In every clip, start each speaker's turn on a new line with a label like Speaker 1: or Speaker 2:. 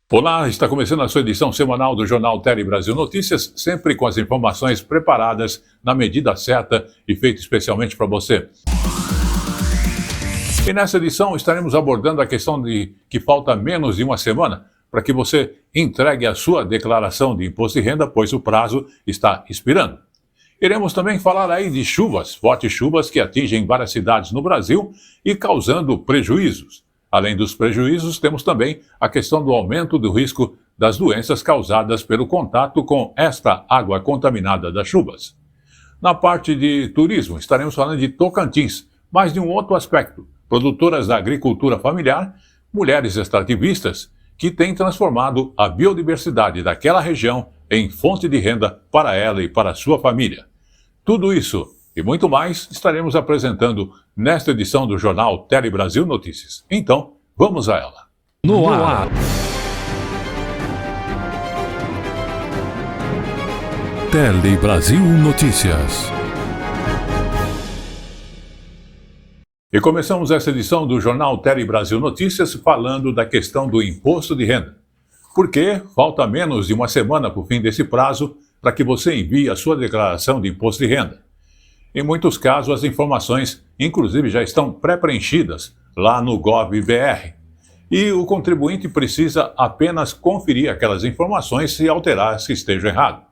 Speaker 1: Olá, está começando a sua edição semanal do Jornal Tele Brasil Notícias, sempre com as informações preparadas na medida certa e feito especialmente para você. E nessa edição estaremos abordando a questão de que falta menos de uma semana para que você entregue a sua declaração de imposto de renda, pois o prazo está expirando. Iremos também falar aí de chuvas, fortes chuvas que atingem várias cidades no Brasil e causando prejuízos. Além dos prejuízos, temos também a questão do aumento do risco das doenças causadas pelo contato com esta água contaminada das chuvas. Na parte de turismo, estaremos falando de Tocantins, mas de um outro aspecto. Produtoras da agricultura familiar, mulheres extrativistas, que têm transformado a biodiversidade daquela região em fonte de renda para ela e para a sua família. Tudo isso e muito mais estaremos apresentando nesta edição do Jornal Tele Brasil Notícias. Então, vamos a ela.
Speaker 2: No ar. Tele Brasil Notícias.
Speaker 1: E começamos essa edição do Jornal Tele Brasil Notícias falando da questão do imposto de renda. Porque falta menos de uma semana para o fim desse prazo para que você envie a sua declaração de imposto de renda. Em muitos casos, as informações, inclusive, já estão pré-preenchidas lá no Gov.br. E o contribuinte precisa apenas conferir aquelas informações e alterar se esteja errado.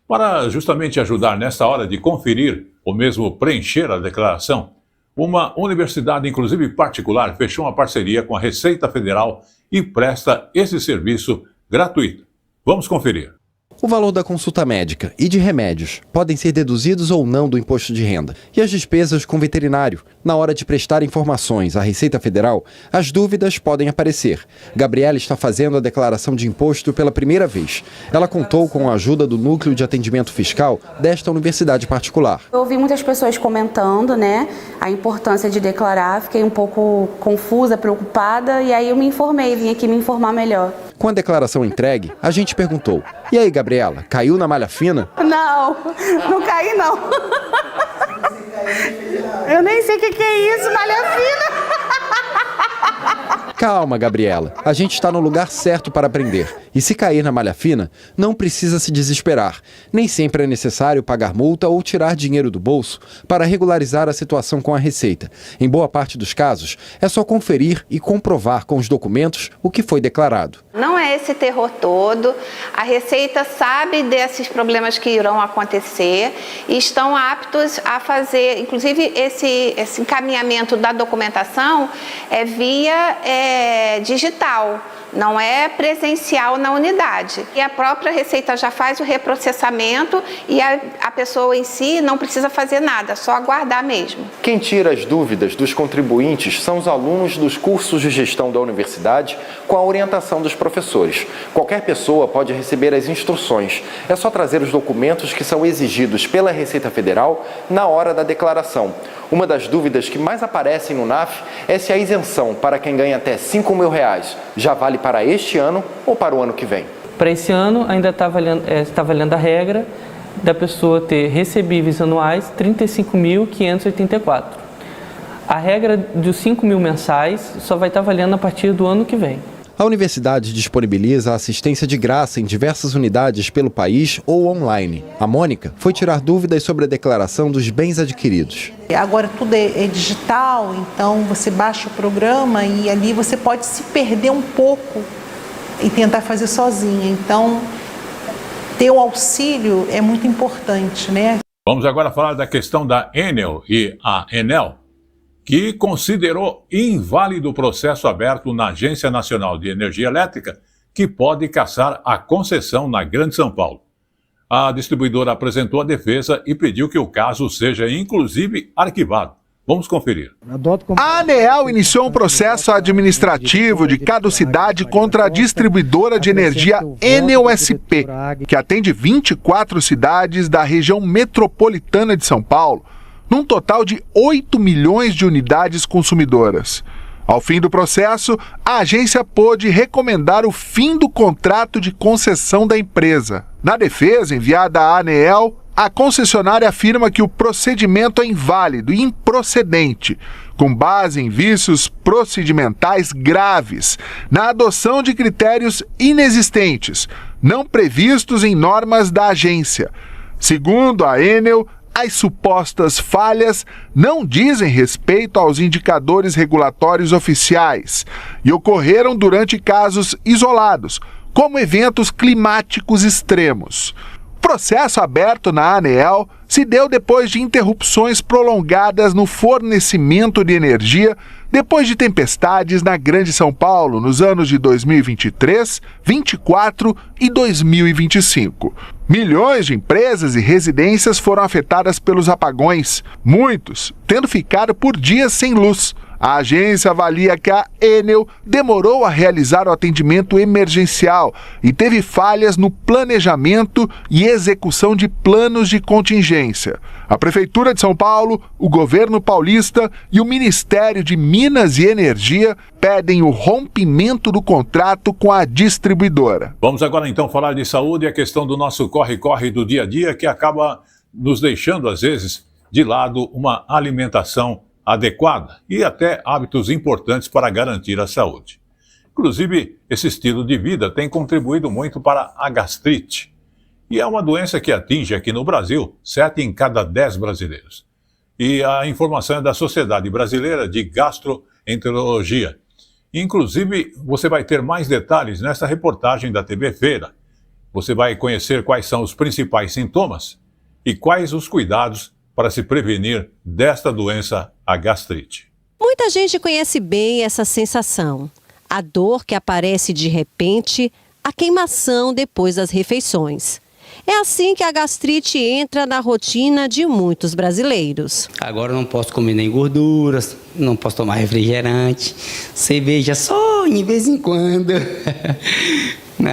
Speaker 1: Para justamente ajudar nesta hora de conferir ou mesmo preencher a declaração, uma universidade, inclusive particular, fechou uma parceria com a Receita Federal e presta esse serviço gratuito. Vamos conferir.
Speaker 3: O valor da consulta médica e de remédios podem ser deduzidos ou não do imposto de renda. E as despesas com veterinário. Na hora de prestar informações à Receita Federal, as dúvidas podem aparecer. Gabriela está fazendo a declaração de imposto pela primeira vez. Ela contou com a ajuda do Núcleo de Atendimento Fiscal desta universidade particular.
Speaker 4: Eu ouvi muitas pessoas comentando, a importância de declarar. Fiquei um pouco confusa, preocupada, e aí eu me informei, vim aqui me informar melhor.
Speaker 3: Com a declaração entregue, a gente perguntou: e aí, Gabriela, caiu na malha fina?
Speaker 4: Não caí não. Eu nem sei o que é isso, malha fina.
Speaker 3: Calma, Gabriela, a gente está no lugar certo para aprender. E se cair na malha fina, não precisa se desesperar. Nem sempre é necessário pagar multa ou tirar dinheiro do bolso para regularizar a situação com a Receita. Em boa parte dos casos, é só conferir e comprovar com os documentos o que foi declarado.
Speaker 5: Não é esse terror todo. A Receita sabe desses problemas que irão acontecer e estão aptos a fazer, inclusive esse encaminhamento da documentação é via digital. Não é presencial na unidade. E a própria Receita já faz o reprocessamento e a pessoa em si não precisa fazer nada, só aguardar mesmo.
Speaker 6: Quem tira as dúvidas dos contribuintes são os alunos dos cursos de gestão da universidade com a orientação dos professores. Qualquer pessoa pode receber as instruções. É só trazer os documentos que são exigidos pela Receita Federal na hora da declaração. Uma das dúvidas que mais aparecem no NAF é se a isenção para quem ganha até R$5 mil já vale para este ano ou para o ano que vem.
Speaker 7: Para esse ano ainda está valendo a regra da pessoa ter recebíveis anuais 35.584. A regra dos 5 mil mensais só vai estar valendo a partir do ano que vem.
Speaker 3: A universidade disponibiliza assistência de graça em diversas unidades pelo país ou online. A Mônica foi tirar dúvidas sobre a declaração dos bens adquiridos.
Speaker 8: Agora tudo é digital, então você baixa o programa e ali você pode se perder um pouco e tentar fazer sozinha. Então, ter o auxílio é muito importante,
Speaker 1: Vamos agora falar da questão da Enel e a Enel, que considerou inválido o processo aberto na Agência Nacional de Energia Elétrica, que pode cassar a concessão na Grande São Paulo. A distribuidora apresentou a defesa e pediu que o caso seja, inclusive, arquivado. Vamos conferir.
Speaker 9: A ANEEL iniciou um processo administrativo de caducidade contra a distribuidora de energia Enel SP, que atende 24 cidades da região metropolitana de São Paulo, num total de 8 milhões de unidades consumidoras. Ao fim do processo, a agência pôde recomendar o fim do contrato de concessão da empresa. Na defesa enviada à ANEEL, a concessionária afirma que o procedimento é inválido e improcedente, com base em vícios procedimentais graves, na adoção de critérios inexistentes, não previstos em normas da agência. Segundo a Enel, as supostas falhas não dizem respeito aos indicadores regulatórios oficiais e ocorreram durante casos isolados, como eventos climáticos extremos. O processo aberto na ANEEL se deu depois de interrupções prolongadas no fornecimento de energia depois de tempestades na Grande São Paulo nos anos de 2023, 2024 e 2025. Milhões de empresas e residências foram afetadas pelos apagões, muitos tendo ficado por dias sem luz. A agência avalia que a Enel demorou a realizar o atendimento emergencial e teve falhas no planejamento e execução de planos de contingência. A Prefeitura de São Paulo, o Governo Paulista e o Ministério de Minas e Energia pedem o rompimento do contrato com a distribuidora.
Speaker 1: Vamos agora então falar de saúde e a questão do nosso corre-corre do dia a dia, que acaba nos deixando, às vezes, de lado uma alimentação adequada e até hábitos importantes para garantir a saúde. Inclusive, esse estilo de vida tem contribuído muito para a gastrite. E é uma doença que atinge aqui no Brasil 7 em cada 10 brasileiros. E a informação é da Sociedade Brasileira de Gastroenterologia. Inclusive, você vai ter mais detalhes nesta reportagem da TV Feira. Você vai conhecer quais são os principais sintomas e quais os cuidados para se prevenir desta doença, a gastrite.
Speaker 10: Muita gente conhece bem essa sensação. A dor que aparece de repente, a queimação depois das refeições. É assim que a gastrite entra na rotina de muitos brasileiros.
Speaker 11: Agora eu não posso comer nem gorduras, não posso tomar refrigerante, cerveja só de vez em quando.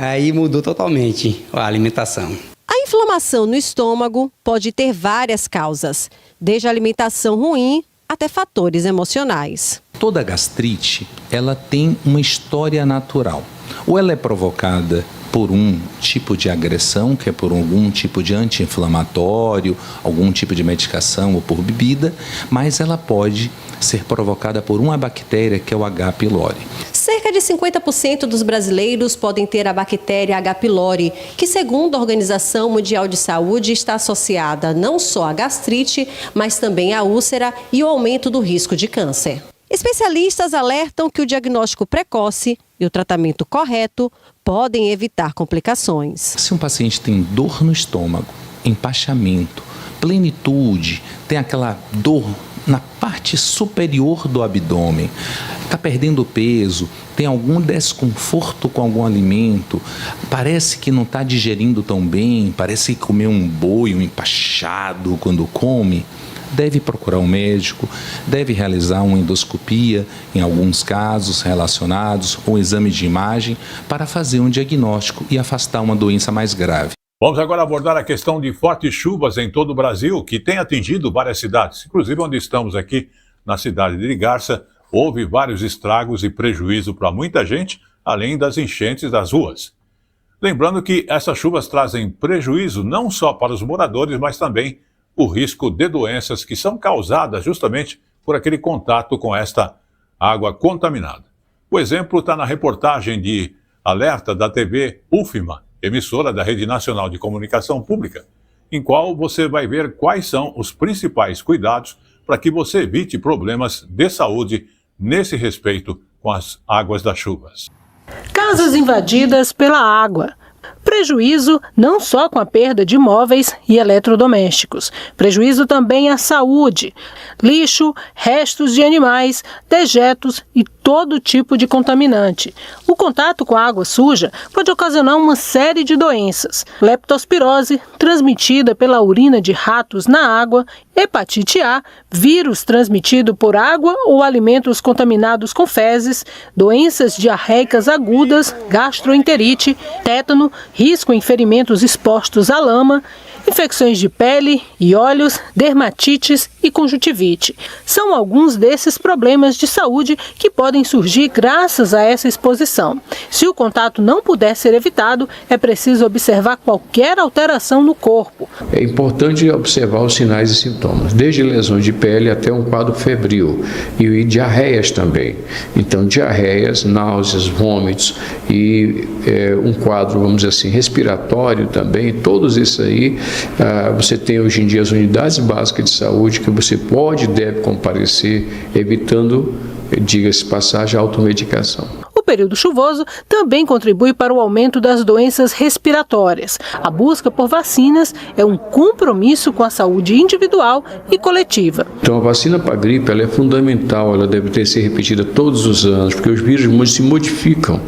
Speaker 11: Aí mudou totalmente a alimentação.
Speaker 10: A inflamação no estômago pode ter várias causas, desde a alimentação ruim até fatores emocionais.
Speaker 12: Toda gastrite, ela tem uma história natural. Ou ela é provocada por um tipo de agressão, que é por algum tipo de anti-inflamatório, algum tipo de medicação ou por bebida, mas ela pode ser provocada por uma bactéria que é o H. pylori.
Speaker 10: Cerca de 50% dos brasileiros podem ter a bactéria H. pylori, que, segundo a Organização Mundial de Saúde, está associada não só à gastrite, mas também à úlcera e ao aumento do risco de câncer. Especialistas alertam que o diagnóstico precoce e o tratamento correto podem evitar complicações.
Speaker 12: Se um paciente tem dor no estômago, empachamento, plenitude, tem aquela dor na parte superior do abdômen, está perdendo peso, tem algum desconforto com algum alimento, parece que não está digerindo tão bem, parece comer um boi, um empachado quando come, deve procurar um médico, deve realizar uma endoscopia, em alguns casos relacionados, ou um exame de imagem, para fazer um diagnóstico e afastar uma doença mais grave.
Speaker 1: Vamos agora abordar a questão de fortes chuvas em todo o Brasil, que tem atingido várias cidades. Inclusive, onde estamos aqui, na cidade de Garça, houve vários estragos e prejuízo para muita gente, além das enchentes das ruas. Lembrando que essas chuvas trazem prejuízo não só para os moradores, mas também o risco de doenças que são causadas justamente por aquele contato com esta água contaminada. O exemplo está na reportagem de alerta da TV UFMA, emissora da Rede Nacional de Comunicação Pública, em qual você vai ver quais são os principais cuidados para que você evite problemas de saúde nesse respeito com as águas das chuvas.
Speaker 13: Casas invadidas pela água. Prejuízo não só com a perda de móveis e eletrodomésticos, prejuízo também à saúde, lixo, restos de animais, dejetos e todo tipo de contaminante. O contato com a água suja pode ocasionar uma série de doenças: leptospirose, transmitida pela urina de ratos na água, hepatite A, vírus transmitido por água ou alimentos contaminados com fezes, doenças diarreicas agudas, gastroenterite, tétano, risco em ferimentos expostos à lama, infecções de pele e olhos, dermatites e conjuntivite. São alguns desses problemas de saúde que podem surgir graças a essa exposição. Se o contato não puder ser evitado, é preciso observar qualquer alteração no corpo.
Speaker 14: É importante observar os sinais e sintomas, desde lesões de pele até um quadro febril e diarreias também. Então, diarreias, náuseas, vômitos e um quadro, vamos dizer assim, respiratório também, todos isso aí, você tem hoje em dia as unidades básicas de saúde que você pode e deve comparecer, evitando, diga-se passagem, a automedicação.
Speaker 13: O período chuvoso também contribui para o aumento das doenças respiratórias. A busca por vacinas é um compromisso com a saúde individual e coletiva.
Speaker 14: Então a vacina para a gripe ela é fundamental, ela deve ter que ser repetida todos os anos, porque os vírus se modificam,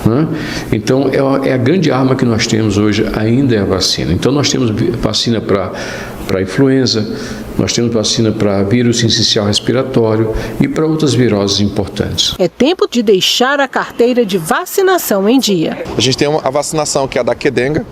Speaker 14: né? Então é a grande arma que nós temos hoje, ainda é a vacina. Então nós temos vacina para influenza, nós temos vacina para vírus sincicial respiratório e para outras viroses importantes.
Speaker 13: É tempo de deixar a carteira de vacinação em dia.
Speaker 15: A gente tem a vacinação que é a da Qdenga,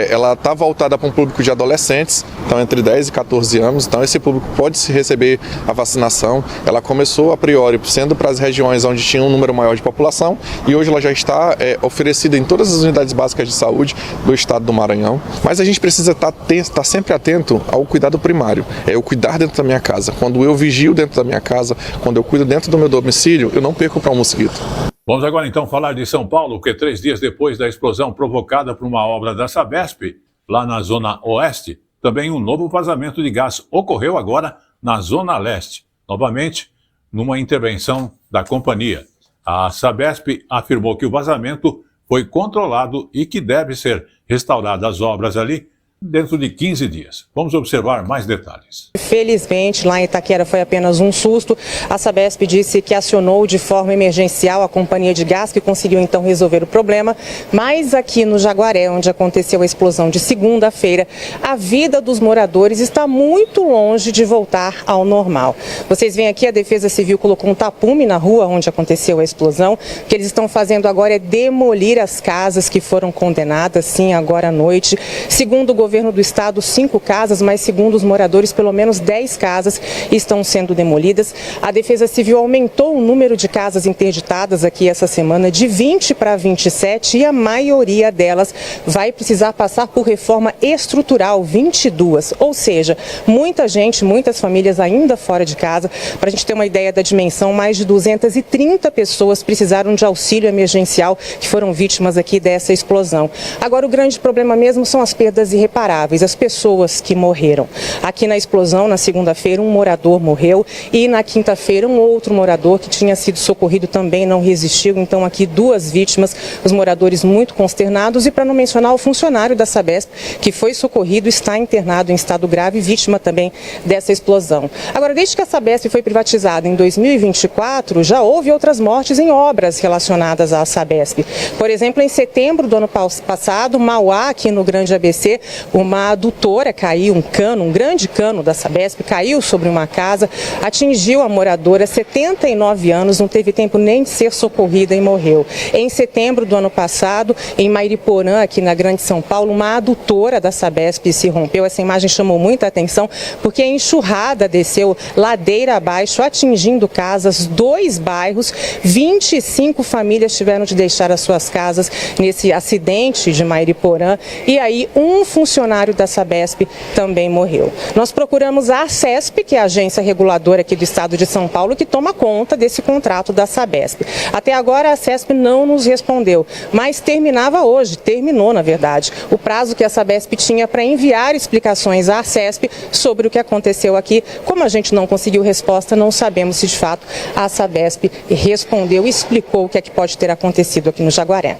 Speaker 15: ela está voltada para um público de adolescentes, então entre 10 e 14 anos, então esse público pode receber a vacinação. Ela começou a priori sendo para as regiões onde tinha um número maior de população e hoje ela já está oferecida em todas as unidades básicas de saúde do estado do Maranhão, mas a gente precisa estar sempre atento ao cuidado primário, é eu cuidar dentro da minha casa. Quando eu vigio dentro da minha casa, quando eu cuido dentro do meu domicílio, eu não perco para um mosquito.
Speaker 1: Vamos agora então falar de São Paulo, porque 3 dias depois da explosão provocada por uma obra da Sabesp, lá na Zona Oeste, também um novo vazamento de gás ocorreu agora na Zona Leste, novamente numa intervenção da companhia. A Sabesp afirmou que o vazamento foi controlado e que deve ser restauradas as obras ali dentro de 15 dias. Vamos observar mais detalhes.
Speaker 16: Felizmente, lá em Itaquera foi apenas um susto. A Sabesp disse que acionou de forma emergencial a companhia de gás, que conseguiu então resolver o problema. Mas aqui no Jaguaré, onde aconteceu a explosão de segunda-feira, a vida dos moradores está muito longe de voltar ao normal. Vocês veem aqui, a Defesa Civil colocou um tapume na rua onde aconteceu a explosão. O que eles estão fazendo agora é demolir as casas que foram condenadas, sim, agora à noite. Segundo o governo do estado, 5 casas, mas segundo os moradores, pelo menos 10 casas estão sendo demolidas. A Defesa Civil aumentou o número de casas interditadas aqui essa semana de 20 para 27 e a maioria delas vai precisar passar por reforma estrutural, 22. Ou seja, muita gente, muitas famílias ainda fora de casa. Para a gente ter uma ideia da dimensão, mais de 230 pessoas precisaram de auxílio emergencial que foram vítimas aqui dessa explosão. Agora, o grande problema mesmo são as perdas irreparáveis, as pessoas que morreram. Aqui na explosão, na segunda-feira, um morador morreu e na quinta-feira um outro morador que tinha sido socorrido também não resistiu. Então aqui 2 vítimas, os moradores muito consternados e para não mencionar o funcionário da Sabesp que foi socorrido, está internado em estado grave, vítima também dessa explosão. Agora, desde que a Sabesp foi privatizada em 2024, já houve outras mortes em obras relacionadas à Sabesp. Por exemplo, em setembro do ano passado, Mauá, aqui no Grande ABC, uma adutora caiu, um grande cano da Sabesp caiu sobre uma casa, atingiu a moradora, 79 anos, não teve tempo nem de ser socorrida e morreu. Em setembro do ano passado, em Mairiporã, aqui na Grande São Paulo, uma adutora da Sabesp se rompeu. Essa imagem chamou muita atenção porque a enxurrada desceu ladeira abaixo, atingindo casas, 2 bairros, 25 famílias tiveram de deixar as suas casas nesse acidente de Mairiporã e aí um funcionário da Sabesp também morreu. Nós procuramos a ACESP, que é a agência reguladora aqui do estado de São Paulo, que toma conta desse contrato da Sabesp. Até agora a ACESP não nos respondeu, mas terminou na verdade, o prazo que a Sabesp tinha para enviar explicações à ACESP sobre o que aconteceu aqui. Como a gente não conseguiu resposta, não sabemos se de fato a Sabesp respondeu e explicou o que é que pode ter acontecido aqui no Jaguaré.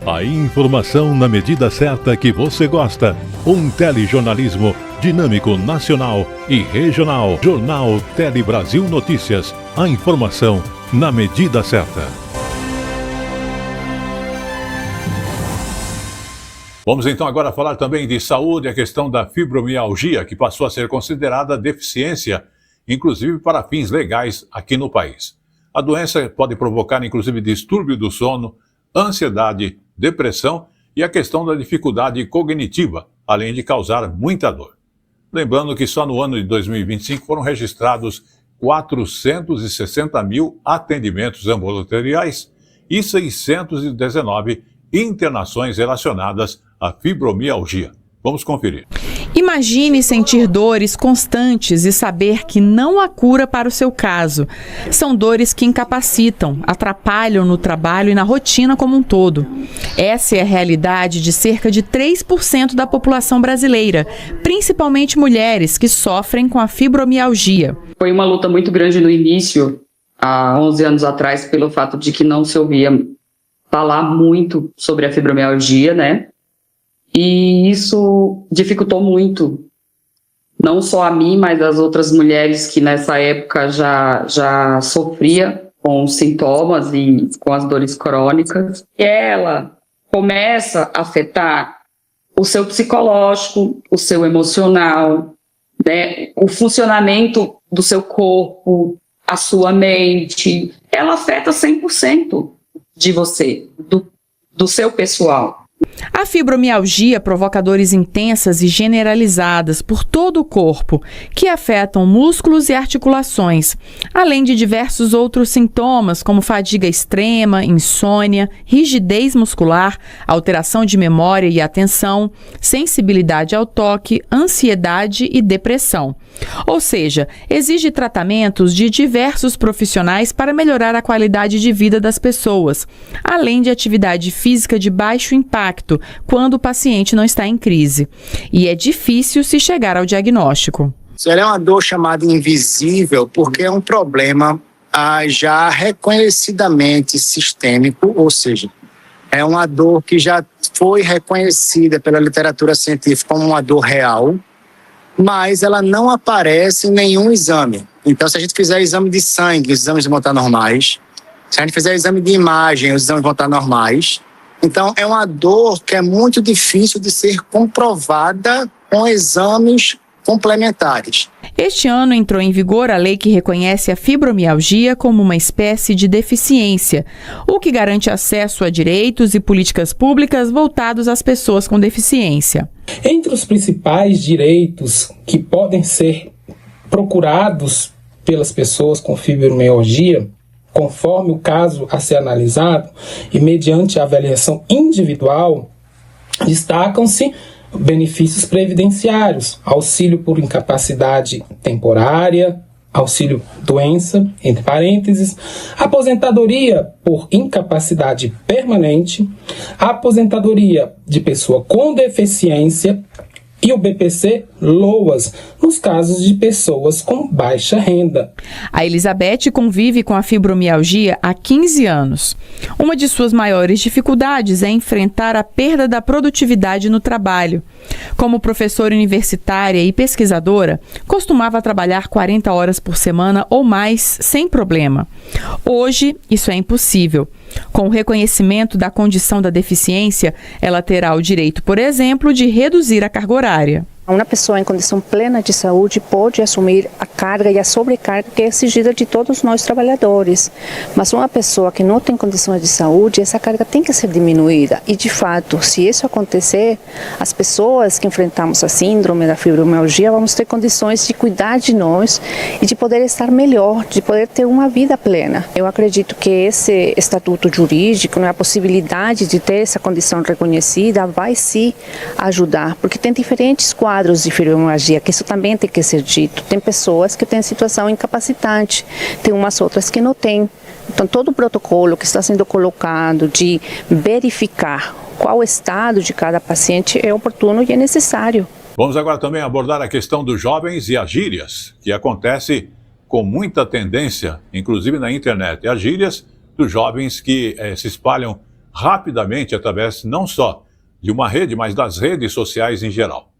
Speaker 2: A informação na medida certa que você gosta. Um telejornalismo dinâmico, nacional e regional. Jornal Tele Brasil Notícias. A informação na medida certa.
Speaker 1: Vamos então agora falar também de saúde, a questão da fibromialgia, que passou a ser considerada deficiência, inclusive para fins legais aqui no país. A doença pode provocar, inclusive, distúrbio do sono, ansiedade, depressão e a questão da dificuldade cognitiva, além de causar muita dor. Lembrando que só no ano de 2025 foram registrados 460 mil atendimentos ambulatoriais e 619 internações relacionadas à fibromialgia. Vamos conferir.
Speaker 17: Imagine sentir dores constantes e saber que não há cura para o seu caso. São dores que incapacitam, atrapalham no trabalho e na rotina como um todo. Essa é a realidade de cerca de 3% da população brasileira, principalmente mulheres que sofrem com a fibromialgia.
Speaker 18: Foi uma luta muito grande no início, há 11 anos atrás, pelo fato de que não se ouvia falar muito sobre a fibromialgia, né? E isso dificultou muito, não só a mim, mas as outras mulheres que nessa época já sofria com os sintomas e com as dores crônicas. E ela começa a afetar o seu psicológico, o seu emocional, né? O funcionamento do seu corpo, a sua mente. Ela afeta 100% de você, do seu pessoal.
Speaker 17: A fibromialgia provoca dores intensas e generalizadas por todo o corpo, que afetam músculos e articulações, além de diversos outros sintomas, como fadiga extrema, insônia, rigidez muscular, alteração de memória e atenção, sensibilidade ao toque, ansiedade e depressão. Ou seja, exige tratamentos de diversos profissionais para melhorar a qualidade de vida das pessoas, além de atividade física de baixo impacto, quando o paciente não está em crise. E é difícil se chegar ao diagnóstico.
Speaker 19: Ela é uma dor chamada invisível porque é um problema já reconhecidamente sistêmico, ou seja, é uma dor que já foi reconhecida pela literatura científica como uma dor real, mas ela não aparece em nenhum exame. Então, se a gente fizer exame de sangue, os exames vão estar normais. Se a gente fizer exame de imagem, os exames vão estar normais. Então, é uma dor que é muito difícil de ser comprovada com exames complementares.
Speaker 17: Este ano entrou em vigor a lei que reconhece a fibromialgia como uma espécie de deficiência, o que garante acesso a direitos e políticas públicas voltados às pessoas com deficiência.
Speaker 20: Entre os principais direitos que podem ser procurados pelas pessoas com fibromialgia, conforme o caso a ser analisado e mediante a avaliação individual, destacam-se benefícios previdenciários, auxílio por incapacidade temporária, auxílio doença, entre parênteses, aposentadoria por incapacidade permanente, aposentadoria de pessoa com deficiência e o BPC LOAS, nos casos de pessoas com baixa renda.
Speaker 17: A Elizabeth convive com a fibromialgia há 15 anos. Uma de suas maiores dificuldades é enfrentar a perda da produtividade no trabalho. Como professora universitária e pesquisadora, costumava trabalhar 40 horas por semana ou mais sem problema. Hoje, isso é impossível. Com o reconhecimento da condição da deficiência, ela terá o direito, por exemplo, de reduzir a carga horária.
Speaker 21: Uma pessoa em condição plena de saúde pode assumir a carga e a sobrecarga que é exigida de todos nós trabalhadores. Mas uma pessoa que não tem condições de saúde, essa carga tem que ser diminuída. E, de fato, se isso acontecer, as pessoas que enfrentamos a síndrome da fibromialgia vamos ter condições de cuidar de nós e de poder estar melhor, de poder ter uma vida plena. Eu acredito que esse estatuto jurídico, a possibilidade de ter essa condição reconhecida, vai sim ajudar, porque tem diferentes quadros de fibromialgia, que isso também tem que ser dito. Tem pessoas que têm situação incapacitante, tem umas outras que não têm. Então, todo o protocolo que está sendo colocado de verificar qual o estado de cada paciente é oportuno e é necessário.
Speaker 1: Vamos agora também abordar a questão dos jovens e as gírias, que acontece com muita tendência, inclusive na internet. As gírias dos jovens que se espalham rapidamente através não só de uma rede, mas das redes sociais em geral.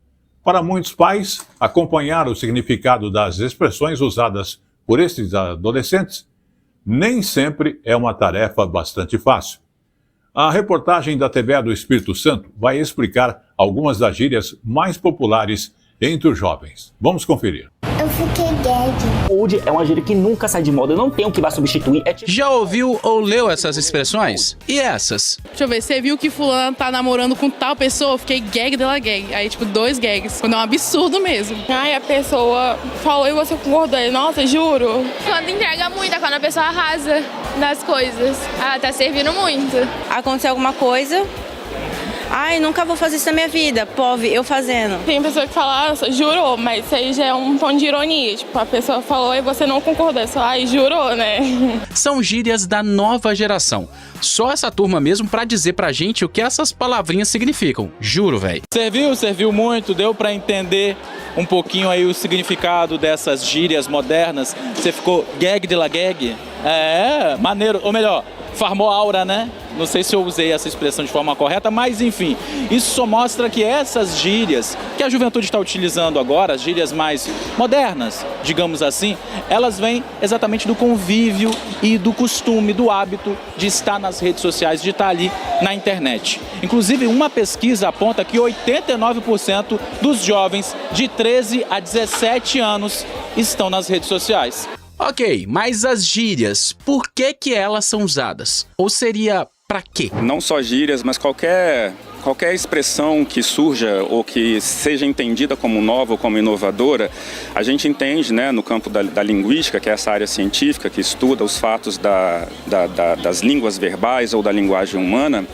Speaker 1: Para muitos pais, acompanhar o significado das expressões usadas por esses adolescentes nem sempre é uma tarefa bastante fácil. A reportagem da TVE do Espírito Santo vai explicar algumas das gírias mais populares entre os jovens. Vamos conferir.
Speaker 4: Eu fiquei gag. Saúde é uma gíria que nunca sai de moda, não tem o que vai substituir.
Speaker 22: Já ouviu ou leu essas expressões? E essas?
Speaker 23: Deixa eu ver, você viu que fulano tá namorando com tal pessoa? Eu fiquei gag dela gag. Aí, tipo, 2 gags. Quando é um absurdo mesmo.
Speaker 24: Ai, a pessoa falou e você concordou. Nossa, juro.
Speaker 25: Quando entrega muito, é quando a pessoa arrasa nas coisas. Ah, tá servindo muito.
Speaker 26: Aconteceu alguma coisa... Ai, nunca vou fazer isso na minha vida. Pove, eu fazendo.
Speaker 24: Tem pessoa que fala, jurou, mas isso aí já é um tom de ironia. Tipo, a pessoa falou e você não concordou. É só, ai, jurou, né?
Speaker 22: São gírias da nova geração. Só essa turma mesmo pra dizer pra gente o que essas palavrinhas significam. Juro, velho.
Speaker 27: Serviu muito, deu pra entender um pouquinho aí o significado dessas gírias modernas. Você ficou gag de la gag? É, maneiro. Ou melhor, farmou aura, né? Não sei se eu usei essa expressão de forma correta, mas enfim, isso só mostra que essas gírias que a juventude está utilizando agora, as gírias mais modernas, digamos assim, elas vêm exatamente do convívio e do costume, do hábito de estar nas redes sociais, de estar ali na internet. Inclusive, uma pesquisa aponta que 89% dos jovens de 13 a 17 anos estão nas redes sociais.
Speaker 22: Ok, mas as gírias, por que elas são usadas? Ou seria pra quê?
Speaker 28: Não só gírias, mas qualquer expressão que surja ou que seja entendida como nova ou como inovadora, a gente entende, né, no campo da linguística, que é essa área científica que estuda os fatos das línguas verbais ou da linguagem humana,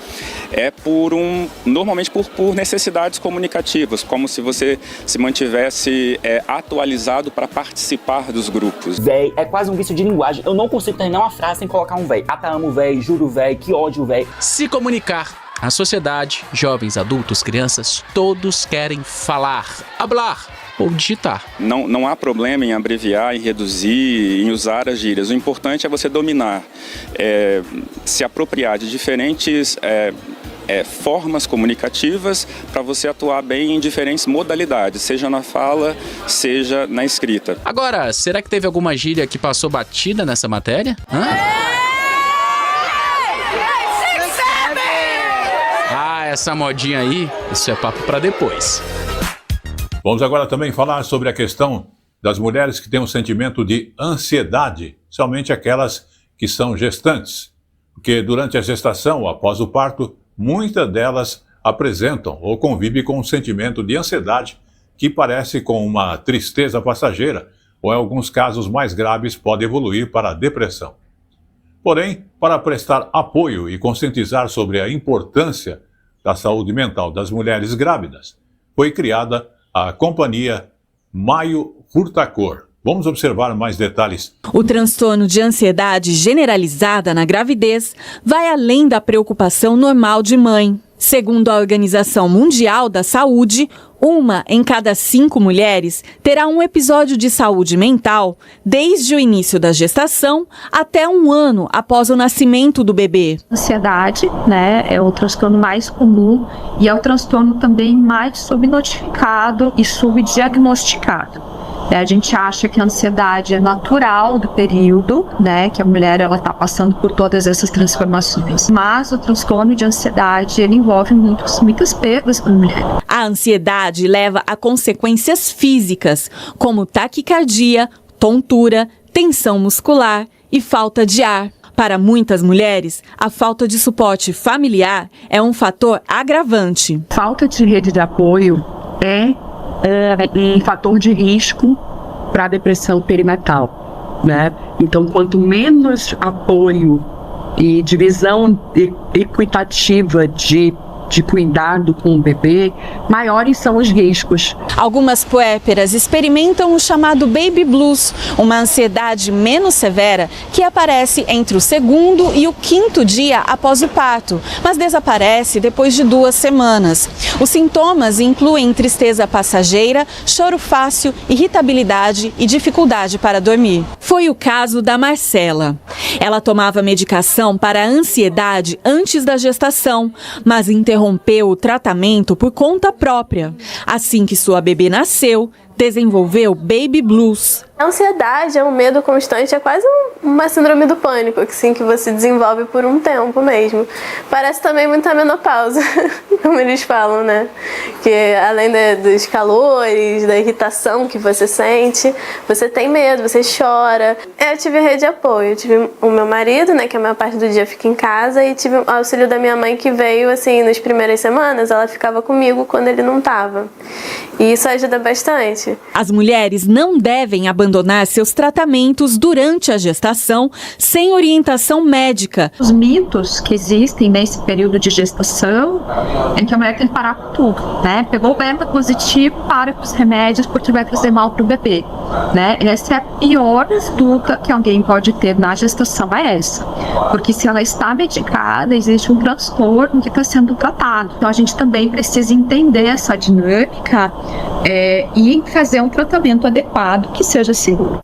Speaker 28: normalmente por necessidades comunicativas, como se você se mantivesse atualizado para participar dos grupos.
Speaker 4: Véi é quase um vício de linguagem. Eu não consigo terminar uma frase sem colocar um véi. Ata amo véi, juro véi, que ódio véi.
Speaker 22: Se comunicar. A sociedade, jovens, adultos, crianças, todos querem falar, hablar ou digitar.
Speaker 28: Não há problema em abreviar, em reduzir, em usar as gírias. O importante é você dominar, se apropriar de diferentes formas comunicativas para você atuar bem em diferentes modalidades, seja na fala, seja na escrita.
Speaker 22: Agora, será que teve alguma gíria que passou batida nessa matéria? Essa modinha aí, isso é papo para depois.
Speaker 1: Vamos agora também falar sobre a questão das mulheres que têm um sentimento de ansiedade, somente aquelas que são gestantes. Porque durante a gestação ou após o parto, muitas delas apresentam ou convivem com um sentimento de ansiedade que parece com uma tristeza passageira ou, em alguns casos mais graves, pode evoluir para a depressão. Porém, para prestar apoio e conscientizar sobre a importância da saúde mental das mulheres grávidas, foi criada a Companhia Maio Furtacor. Vamos observar mais detalhes.
Speaker 29: O transtorno de ansiedade generalizada na gravidez vai além da preocupação normal de mãe. Segundo a Organização Mundial da Saúde, 1 em cada 5 mulheres terá um episódio de saúde mental desde o início da gestação até 1 ano após o nascimento do bebê.
Speaker 21: Ansiedade, né, é o transtorno mais comum e é o transtorno também mais subnotificado e subdiagnosticado. A gente acha que a ansiedade é natural do período, né, que a mulher ela está passando por todas essas transformações. Mas o transtorno de ansiedade ele envolve muitas perdas para a mulher.
Speaker 29: A ansiedade leva a consequências físicas, como taquicardia, tontura, tensão muscular e falta de ar. Para muitas mulheres, a falta de suporte familiar é um fator agravante.
Speaker 21: Falta de rede de apoio é um fator de risco para a depressão perinatal, né? Então, quanto menos apoio e divisão equitativa de cuidado com o bebê, maiores são os riscos.
Speaker 29: Algumas puérperas experimentam o chamado baby blues, uma ansiedade menos severa que aparece entre o 2º e o 5º dia após o parto, mas desaparece depois de 2 semanas. Os sintomas incluem tristeza passageira, choro fácil, irritabilidade e dificuldade para dormir. Foi o caso da Marcela. Ela tomava medicação para a ansiedade antes da gestação, mas interrompeu o tratamento por conta própria. Assim que sua bebê nasceu, desenvolveu Baby Blues.
Speaker 25: A ansiedade é um medo constante, é quase uma síndrome do pânico, assim, que você desenvolve por um tempo mesmo. Parece também muita menopausa, como eles falam, né? Que além dos calores, da irritação que você sente, você tem medo, você chora. Eu tive rede de apoio, eu tive o meu marido, né, que a maior parte do dia fica em casa, e tive o auxílio da minha mãe, que veio, assim, nas primeiras semanas, ela ficava comigo quando ele não estava. E isso ajuda bastante.
Speaker 29: As mulheres não devem abandonar seus tratamentos durante a gestação sem orientação médica.
Speaker 3: Os mitos que existem nesse período de gestação é que a mulher tem que parar com tudo, né? Pegou o beta positivo, para com os remédios porque vai fazer mal para o bebê, né? Essa é a pior dúvida que alguém pode ter na gestação, é essa. Porque se ela está medicada, existe um transtorno que está sendo tratado. Então a gente também precisa entender essa dinâmica e fazer um tratamento adequado que seja seguro.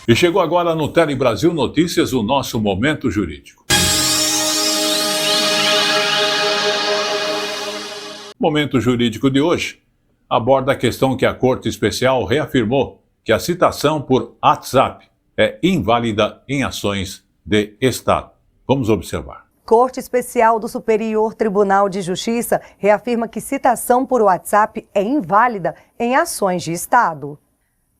Speaker 1: E chegou agora no Tele Brasil Notícias o nosso Momento Jurídico. O Momento Jurídico de hoje aborda a questão que a Corte Especial reafirmou que a citação por WhatsApp é inválida em ações de Estado. Vamos observar.
Speaker 5: Corte Especial do Superior Tribunal de Justiça reafirma que citação por WhatsApp é inválida em ações de Estado.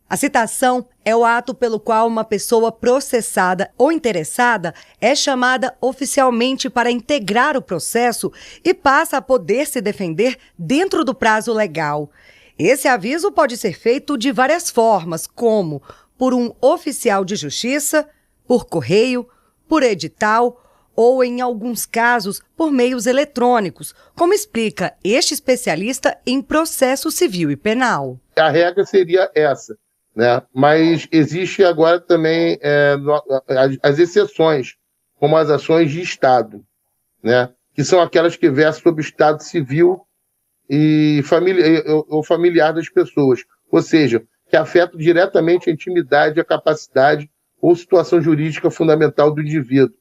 Speaker 5: A citação é o ato pelo qual uma pessoa processada ou interessada é chamada oficialmente para integrar o processo e passa a poder se defender dentro do prazo legal. Esse aviso pode ser feito de várias formas, como por um oficial de justiça, por correio, por edital ou, em alguns casos, por meios eletrônicos, como explica este especialista em processo civil e penal.
Speaker 6: A regra seria essa, né? Mas existe agora também as exceções, como as ações de Estado, né? Que são aquelas que versam sobre o Estado civil e familiar das pessoas, ou seja, que afetam diretamente a intimidade, a capacidade ou situação jurídica fundamental do indivíduo,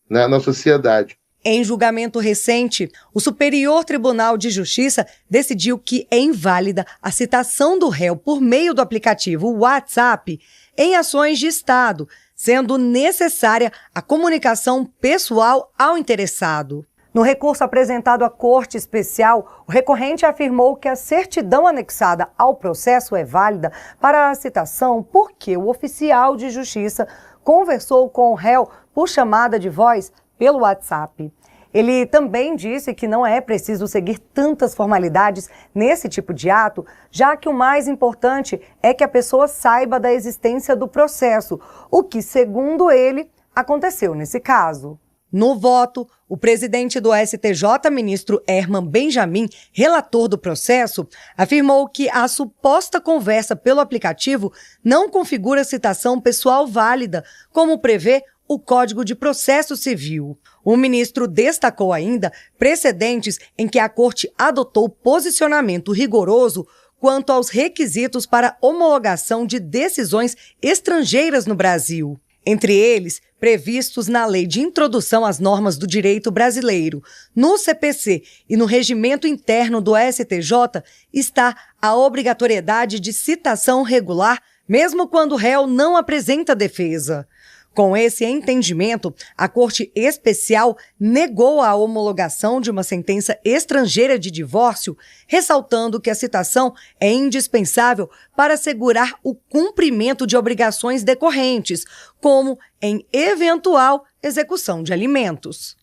Speaker 6: né, na sociedade.
Speaker 5: Em julgamento recente, o Superior Tribunal de Justiça decidiu que é inválida a citação do réu por meio do aplicativo WhatsApp em ações de Estado, sendo necessária a comunicação pessoal ao interessado. No recurso apresentado à Corte Especial, o recorrente afirmou que a certidão anexada ao processo é válida para a citação porque o oficial de justiça conversou com o réu por chamada de voz pelo WhatsApp. Ele também disse que não é preciso seguir tantas formalidades nesse tipo de ato, já que o mais importante é que a pessoa saiba da existência do processo, o que, segundo ele, aconteceu nesse caso. No voto, o presidente do STJ, ministro Herman Benjamin, relator do processo, afirmou que a suposta conversa pelo aplicativo não configura citação pessoal válida, como prevê o Código de Processo Civil. O ministro destacou ainda precedentes em que a Corte adotou posicionamento rigoroso quanto aos requisitos para homologação de decisões estrangeiras no Brasil. Entre eles, previstos na Lei de Introdução às Normas do Direito Brasileiro, no CPC e no Regimento Interno do STJ, está a obrigatoriedade de citação regular, mesmo quando o réu não apresenta defesa. Com esse entendimento, a Corte Especial negou a homologação de uma sentença estrangeira de divórcio, ressaltando que a citação é indispensável para assegurar o cumprimento de obrigações decorrentes, como em eventual execução de alimentos.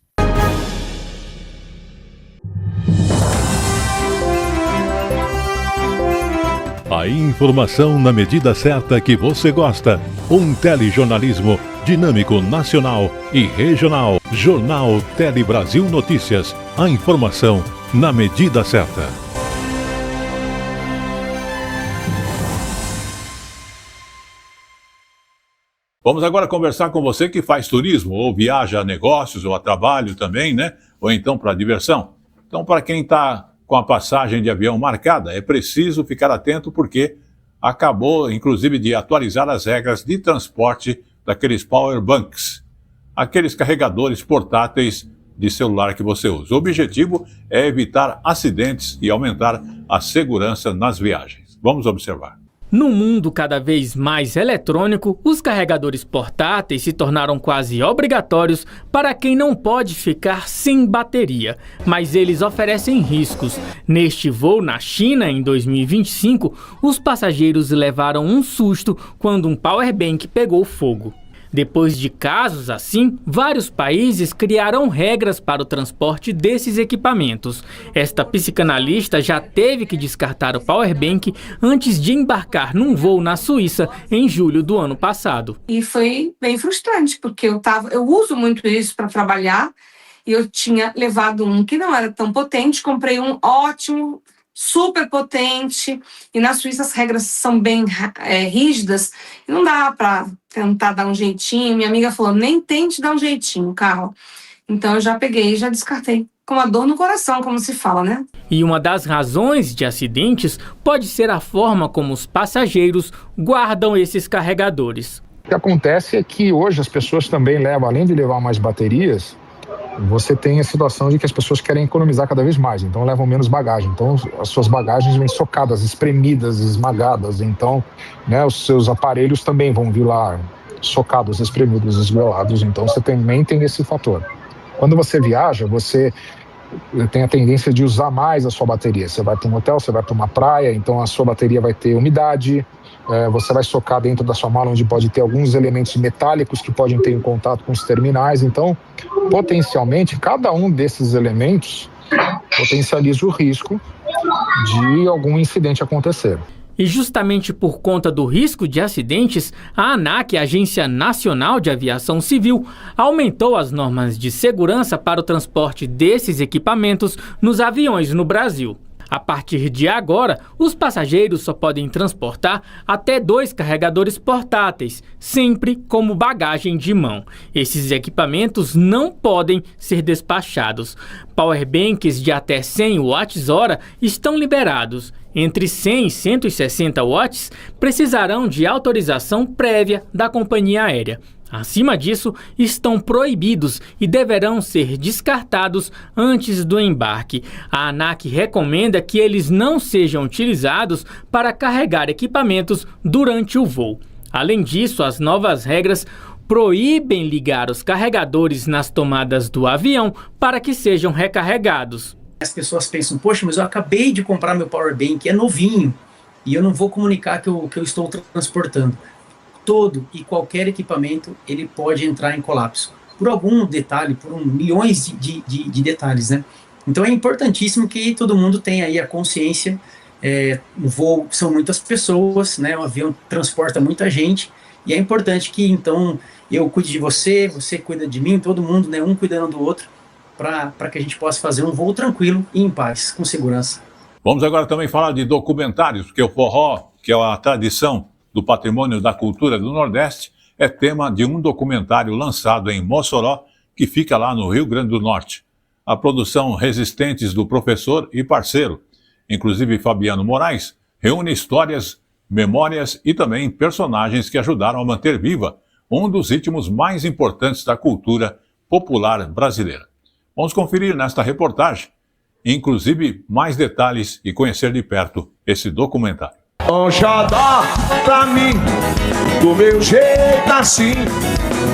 Speaker 2: A informação na medida certa que você gosta. Um telejornalismo dinâmico, nacional e regional. Jornal Tele Brasil Notícias. A informação na medida certa.
Speaker 1: Vamos agora conversar com você que faz turismo, ou viaja a negócios, ou a trabalho também, né? Ou então para diversão. Então, para quem está com a passagem de avião marcada, é preciso ficar atento porque acabou, inclusive, de atualizar as regras de transporte daqueles power banks, aqueles carregadores portáteis de celular que você usa. O objetivo é evitar acidentes e aumentar a segurança nas viagens. Vamos observar.
Speaker 7: No mundo cada vez mais eletrônico, os carregadores portáteis se tornaram quase obrigatórios para quem não pode ficar sem bateria, mas eles oferecem riscos. Neste voo na China, em 2025, os passageiros levaram um susto quando um powerbank pegou fogo. Depois de casos assim, vários países criaram regras para o transporte desses equipamentos. Esta psicanalista já teve que descartar o powerbank antes de embarcar num voo na Suíça em julho do ano passado.
Speaker 8: E foi bem frustrante, porque eu uso muito isso para trabalhar e eu tinha levado um que não era tão potente, comprei um ótimo, super potente, e na Suíça as regras são bem rígidas, e não dá para tentar dar um jeitinho. Minha amiga falou, nem tente dar um jeitinho, Carol. Então eu já peguei e já descartei, com uma dor no coração, como se fala, né?
Speaker 7: E uma das razões de acidentes pode ser a forma como os passageiros guardam esses carregadores.
Speaker 9: O que acontece é que hoje as pessoas também levam, além de levar mais baterias, você tem a situação de que as pessoas querem economizar cada vez mais, então levam menos bagagem. Então as suas bagagens vêm socadas, espremidas, esmagadas. Então, né, os seus aparelhos também vão vir lá socados, espremidos, esgoelados. Então você também tem esse fator. Quando você viaja, você tem a tendência de usar mais a sua bateria. Você vai para um hotel, você vai para uma praia, então a sua bateria vai ter umidade. Você vai socar dentro da sua mala, onde pode ter alguns elementos metálicos que podem ter em contato com os terminais. Então, potencialmente, cada um desses elementos potencializa o risco de algum incidente acontecer.
Speaker 7: E justamente por conta do risco de acidentes, a ANAC, a Agência Nacional de Aviação Civil, aumentou as normas de segurança para o transporte desses equipamentos nos aviões no Brasil. A partir de agora, os passageiros só podem transportar até 2 carregadores portáteis, sempre como bagagem de mão. Esses equipamentos não podem ser despachados. Powerbanks de até 100 watts-hora estão liberados. Entre 100 e 160 watts precisarão de autorização prévia da companhia aérea. Acima disso, estão proibidos e deverão ser descartados antes do embarque. A ANAC recomenda que eles não sejam utilizados para carregar equipamentos durante o voo. Além disso, as novas regras proíbem ligar os carregadores nas tomadas do avião para que sejam recarregados.
Speaker 10: As pessoas pensam, poxa, mas eu acabei de comprar meu powerbank, é novinho, e eu não vou comunicar que eu estou transportando. Todo e qualquer equipamento ele pode entrar em colapso por algum detalhe, por milhões de detalhes, né? Então é importantíssimo que todo mundo tenha aí a consciência. O voo são muitas pessoas, né? O avião transporta muita gente e é importante que então eu cuide de você, você cuida de mim, todo mundo, né? Um cuidando do outro, para que a gente possa fazer um voo tranquilo e em paz, com segurança.
Speaker 1: Vamos agora também falar de documentários, porque o forró, que é a tradição do patrimônio da cultura do Nordeste, é tema de um documentário lançado em Mossoró, que fica lá no Rio Grande do Norte. A produção Resistentes do professor e parceiro, inclusive Fabiano Moraes, reúne histórias, memórias e também personagens que ajudaram a manter viva um dos ritmos mais importantes da cultura popular brasileira. Vamos conferir nesta reportagem, inclusive mais detalhes e conhecer de perto esse documentário.
Speaker 11: Oxalá pra mim, do meu jeito assim,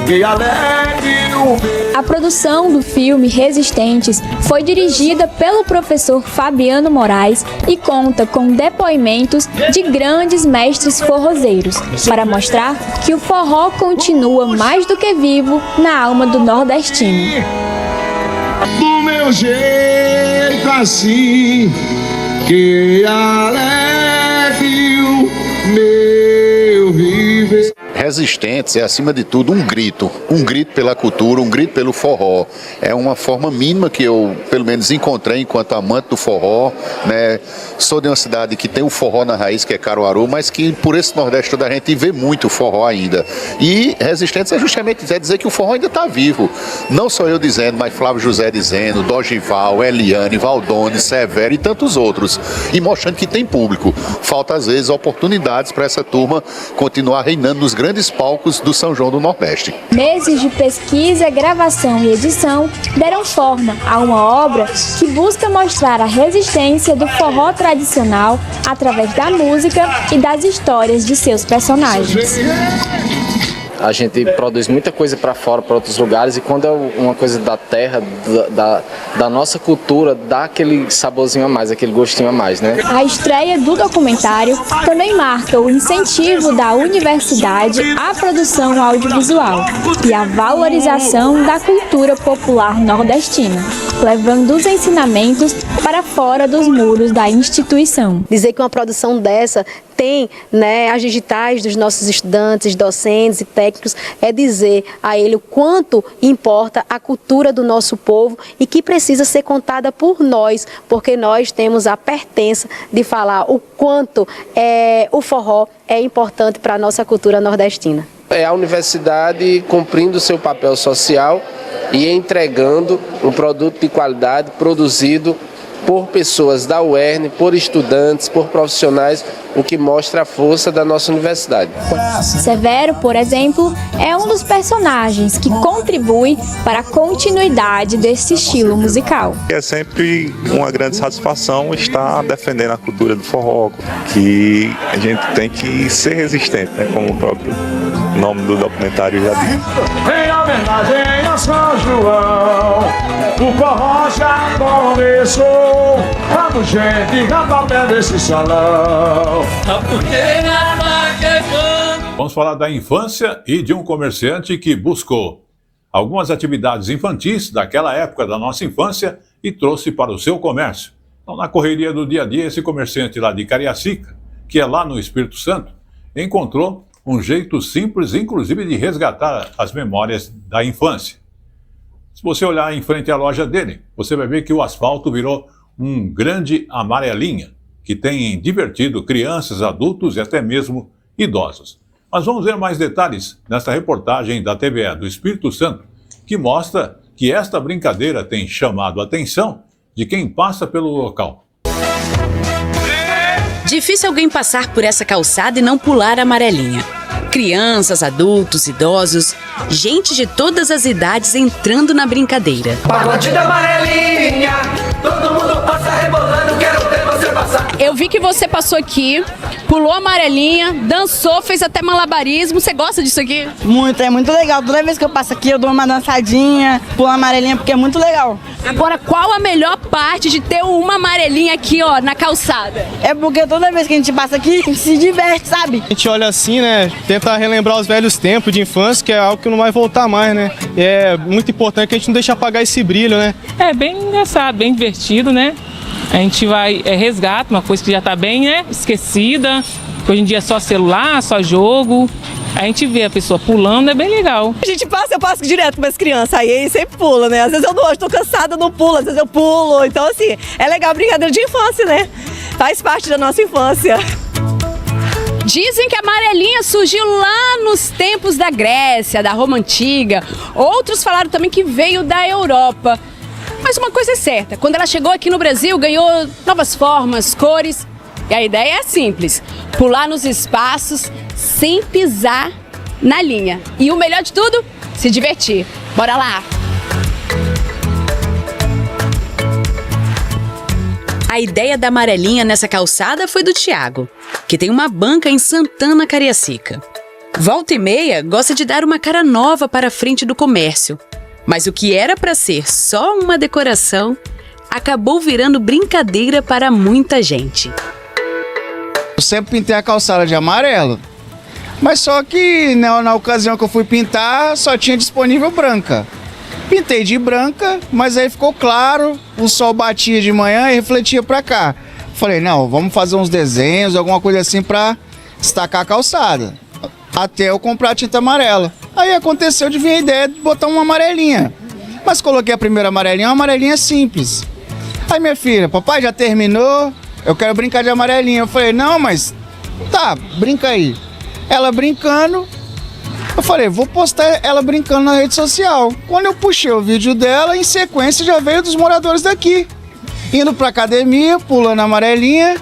Speaker 11: que alegre o meu.
Speaker 12: A produção do filme Resistentes foi dirigida pelo professor Fabiano Moraes e conta com depoimentos de grandes mestres forrozeiros, para mostrar que o forró continua mais do que vivo na alma do nordestino.
Speaker 11: Do meu jeito assim, que alegre o meu viver.
Speaker 13: Resistentes é, acima de tudo, um grito pela cultura, um grito pelo forró. É uma forma mínima que eu, pelo menos, encontrei enquanto amante do forró, né? Sou de uma cidade que tem o forró na raiz, que é Caruaru, mas que por esse Nordeste toda a gente vê muito forró ainda. E Resistentes é justamente dizer que o forró ainda está vivo. Não só eu dizendo, mas Flávio José dizendo, Dorival, Eliane, Valdone, Severo e tantos outros. E mostrando que tem público. Falta, às vezes, oportunidades para essa turma continuar reinando nos grandes grandes palcos do São João do Nordeste.
Speaker 12: Meses de pesquisa, gravação e edição deram forma a uma obra que busca mostrar a resistência do forró tradicional através da música e das histórias de seus personagens.
Speaker 14: A gente produz muita coisa para fora, para outros lugares, e quando é uma coisa da terra, da nossa cultura, dá aquele saborzinho a mais, aquele gostinho a mais, né?
Speaker 12: A estreia do documentário também marca o incentivo da universidade à produção audiovisual e a valorização da cultura popular nordestina, levando os ensinamentos para fora dos muros da instituição.
Speaker 15: Dizer que uma produção dessa tem, né, as digitais dos nossos estudantes, docentes e técnicos, é dizer a ele o quanto importa a cultura do nosso povo e que precisa ser contada por nós, porque nós temos a pertença de falar o quanto o forró é importante para a nossa cultura nordestina.
Speaker 14: É a universidade cumprindo seu papel social e entregando um produto de qualidade produzido por pessoas da UERN, por estudantes, por profissionais, o que mostra a força da nossa universidade.
Speaker 12: Severo, por exemplo, é um dos personagens que contribui para a continuidade desse estilo musical.
Speaker 16: É sempre uma grande satisfação estar defendendo a cultura do forró, que a gente tem que ser resistente, né, como o próprio nome do documentário já diz.
Speaker 11: Em homenagem a São João, o forró já começou. Vamos, gente, canta o pé desse salão.
Speaker 1: Vamos falar da infância e de um comerciante que buscou algumas atividades infantis daquela época da nossa infância e trouxe para o seu comércio. Então, na correria do dia a dia, esse comerciante lá de Cariacica, que é lá no Espírito Santo, encontrou um jeito simples, inclusive, de resgatar as memórias da infância. Se você olhar em frente à loja dele, você vai ver que o asfalto virou um grande amarelinha, que tem divertido crianças, adultos e até mesmo idosos. Mas vamos ver mais detalhes nesta reportagem da TVE do Espírito Santo, que mostra que esta brincadeira tem chamado a atenção de quem passa pelo local.
Speaker 17: Difícil alguém passar por essa calçada e não pular a amarelinha. Crianças, adultos, idosos, gente de todas as idades entrando na brincadeira.
Speaker 11: Pagode da amarelinha, todo mundo passa rebolando, quero ver você passar.
Speaker 18: Eu vi que você passou aqui, pulou a amarelinha, dançou, fez até malabarismo. Você gosta disso aqui?
Speaker 19: Muito, é muito legal. Toda vez que eu passo aqui, eu dou uma dançadinha, pulo a amarelinha, porque é muito legal.
Speaker 18: Agora, qual a melhor parte de ter uma amarelinha aqui, ó, na calçada?
Speaker 19: É porque toda vez que a gente passa aqui, a gente se diverte, sabe?
Speaker 20: A gente olha assim, né, tenta relembrar os velhos tempos de infância, que é algo que não vai voltar mais, né? E é muito importante que a gente não deixe apagar esse brilho, né?
Speaker 23: É bem engraçado, bem divertido, né? A gente vai, resgata uma coisa que já tá bem, né, esquecida. Hoje em dia é só celular, só jogo. A gente vê a pessoa pulando, é bem legal.
Speaker 19: A gente passa, eu passo direto com as crianças, aí sempre pula, né? Às vezes eu não, estou cansada, eu não pulo, às vezes eu pulo. Então, assim, é legal, brincadeira de infância, né? Faz parte da nossa infância.
Speaker 18: Dizem que a amarelinha surgiu lá nos tempos da Grécia, da Roma Antiga. Outros falaram também que veio da Europa. Mas uma coisa é certa, quando ela chegou aqui no Brasil, ganhou novas formas, cores. E a ideia é simples, pular nos espaços sem pisar na linha. E o melhor de tudo, se divertir. Bora lá!
Speaker 17: A ideia da amarelinha nessa calçada foi do Tiago, que tem uma banca em Santana, Cariacica. Volta e meia, gosta de dar uma cara nova para a frente do comércio. Mas o que era para ser só uma decoração, acabou virando brincadeira para muita gente.
Speaker 26: Eu sempre pintei a calçada de amarelo, mas só que na ocasião que eu fui pintar, só tinha disponível branca. Pintei de branca, mas aí ficou claro, o sol batia de manhã e refletia pra cá. Falei, não, vamos fazer uns desenhos, alguma coisa assim pra destacar a calçada. Até eu comprar tinta amarela. Aí aconteceu de vir a ideia de botar uma amarelinha. Mas coloquei a primeira amarelinha, uma amarelinha simples. Aí minha filha, papai já terminou, eu quero brincar de amarelinha. Eu falei, não, mas tá, brinca aí. Ela brincando, eu falei, vou postar ela brincando na rede social. Quando eu puxei o vídeo dela, em sequência já veio dos moradores daqui. Indo pra academia, pulando a amarelinha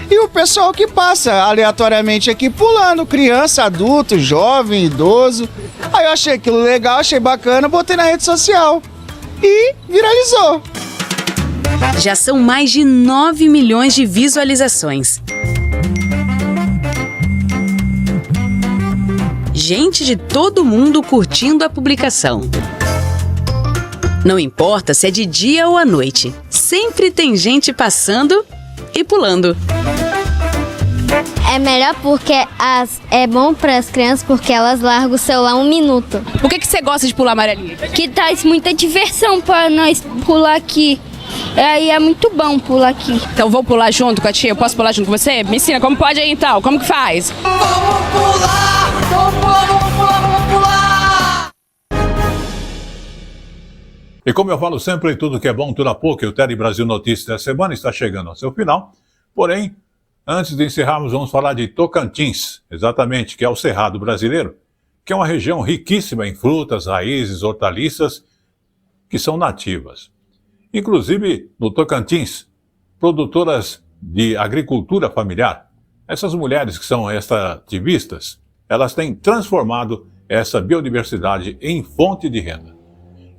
Speaker 26: e o pessoal que passa aleatoriamente aqui pulando, criança, adulto, jovem, idoso. Aí eu achei aquilo legal, achei bacana, botei na rede social e viralizou.
Speaker 17: Já são mais de 9 milhões de visualizações. Gente de todo mundo curtindo a publicação. Não importa se é de dia ou à noite, sempre tem gente passando e pulando.
Speaker 3: É melhor porque é bom para as crianças porque elas largam o celular 1 minuto.
Speaker 18: Por que você gosta de pular, Amarelinha?
Speaker 3: Que traz muita diversão para nós pular aqui. Aí é muito bom pular aqui.
Speaker 18: Então vou pular junto com a tia? Eu posso pular junto com você? Me ensina, como pode aí então? Como que faz?
Speaker 11: Vamos pular! Vamos pular!
Speaker 1: E como eu falo sempre, tudo que é bom dura pouco, e o Tele Brasil Notícias da semana está chegando ao seu final. Porém, antes de encerrarmos, vamos falar de Tocantins, exatamente, que é o Cerrado brasileiro, que é uma região riquíssima em frutas, raízes, hortaliças, que são nativas. Inclusive, no Tocantins, produtoras de agricultura familiar, essas mulheres que são extrativistas, elas têm transformado essa biodiversidade em fonte de renda.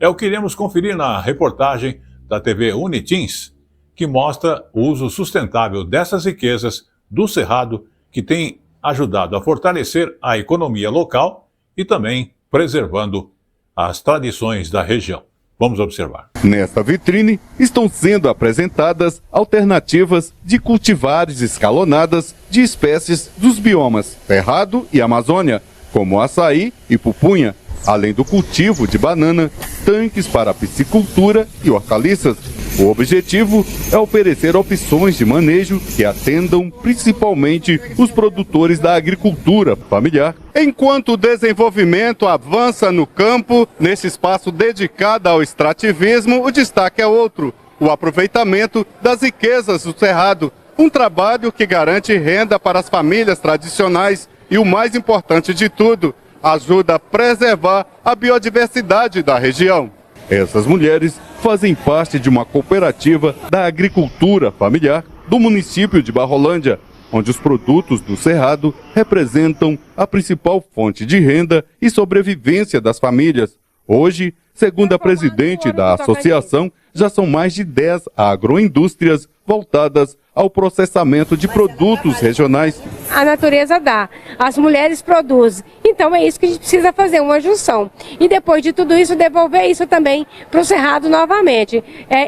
Speaker 1: É o que iremos conferir na reportagem da TV Unitins, que mostra o uso sustentável dessas riquezas do Cerrado, que tem ajudado a fortalecer a economia local e também preservando as tradições da região. Vamos observar.
Speaker 4: Nesta vitrine estão sendo apresentadas alternativas de cultivares escalonadas de espécies dos biomas Cerrado e Amazônia, como açaí e pupunha, além do cultivo de banana, tanques para piscicultura e hortaliças. O objetivo é oferecer opções de manejo que atendam principalmente os produtores da agricultura familiar. Enquanto o desenvolvimento avança no campo, nesse espaço dedicado ao extrativismo, o destaque é outro: o aproveitamento das riquezas do Cerrado. Um trabalho que garante renda para as famílias tradicionais e, o mais importante de tudo, ajuda a preservar a biodiversidade da região. Essas mulheres fazem parte de uma cooperativa da agricultura familiar do município de Barrolândia, onde os produtos do Cerrado representam a principal fonte de renda e sobrevivência das famílias. Hoje, segundo a presidente da associação, já são mais de 10 agroindústrias voltadas ao processamento de produtos regionais.
Speaker 21: A natureza dá, as mulheres produzem. Então é isso que a gente precisa fazer, uma junção. E depois de tudo isso, devolver isso também para o Cerrado novamente.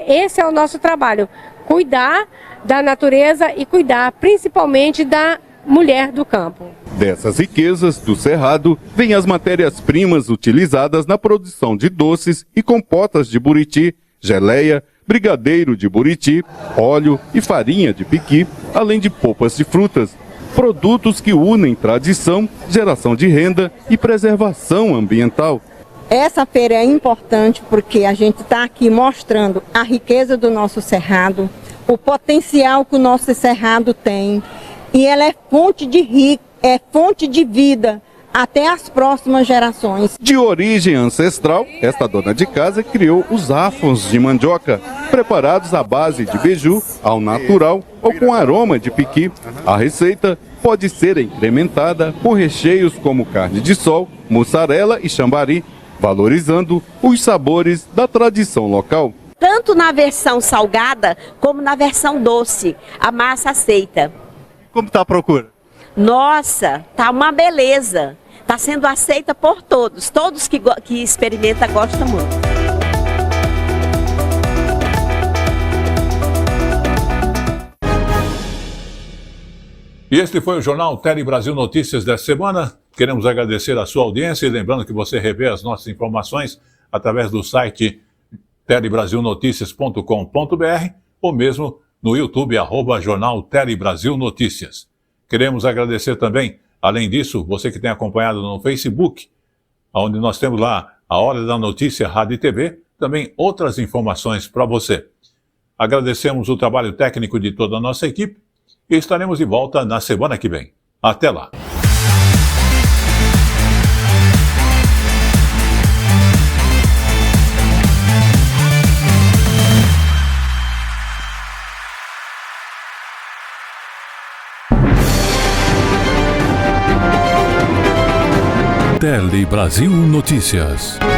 Speaker 21: Esse é o nosso trabalho, cuidar da natureza e cuidar principalmente da mulher do campo.
Speaker 4: Dessas riquezas do Cerrado, vêm as matérias-primas utilizadas na produção de doces e compotas de buriti, geleia, brigadeiro de buriti, óleo e farinha de piqui, além de polpas de frutas. Produtos que unem tradição, geração de renda e preservação ambiental.
Speaker 22: Essa feira é importante porque a gente está aqui mostrando a riqueza do nosso Cerrado, o potencial que o nosso Cerrado tem, e ela é fonte de vida até as próximas gerações.
Speaker 4: De origem ancestral, esta dona de casa criou os afons de mandioca, preparados à base de beiju, ao natural ou com aroma de piqui. A receita pode ser incrementada com recheios como carne de sol, mussarela e chambari, valorizando os sabores da tradição local.
Speaker 24: Tanto na versão salgada como na versão doce, a massa aceita.
Speaker 4: Como está a procura?
Speaker 24: Nossa, tá uma beleza. Está sendo aceita por todos. Todos que experimentam gostam muito.
Speaker 1: E este foi o Jornal Tele Brasil Notícias desta semana. Queremos agradecer a sua audiência e lembrando que você revê as nossas informações através do site telebrasilnoticias.com.br ou mesmo no YouTube, @Jornal Tele Brasil Notícias. Queremos agradecer também, além disso, você que tem acompanhado no Facebook, onde nós temos lá a Hora da Notícia, Rádio e TV, também outras informações para você. Agradecemos o trabalho técnico de toda a nossa equipe e estaremos de volta na semana que vem. Até lá!
Speaker 2: Tele Brasil Notícias.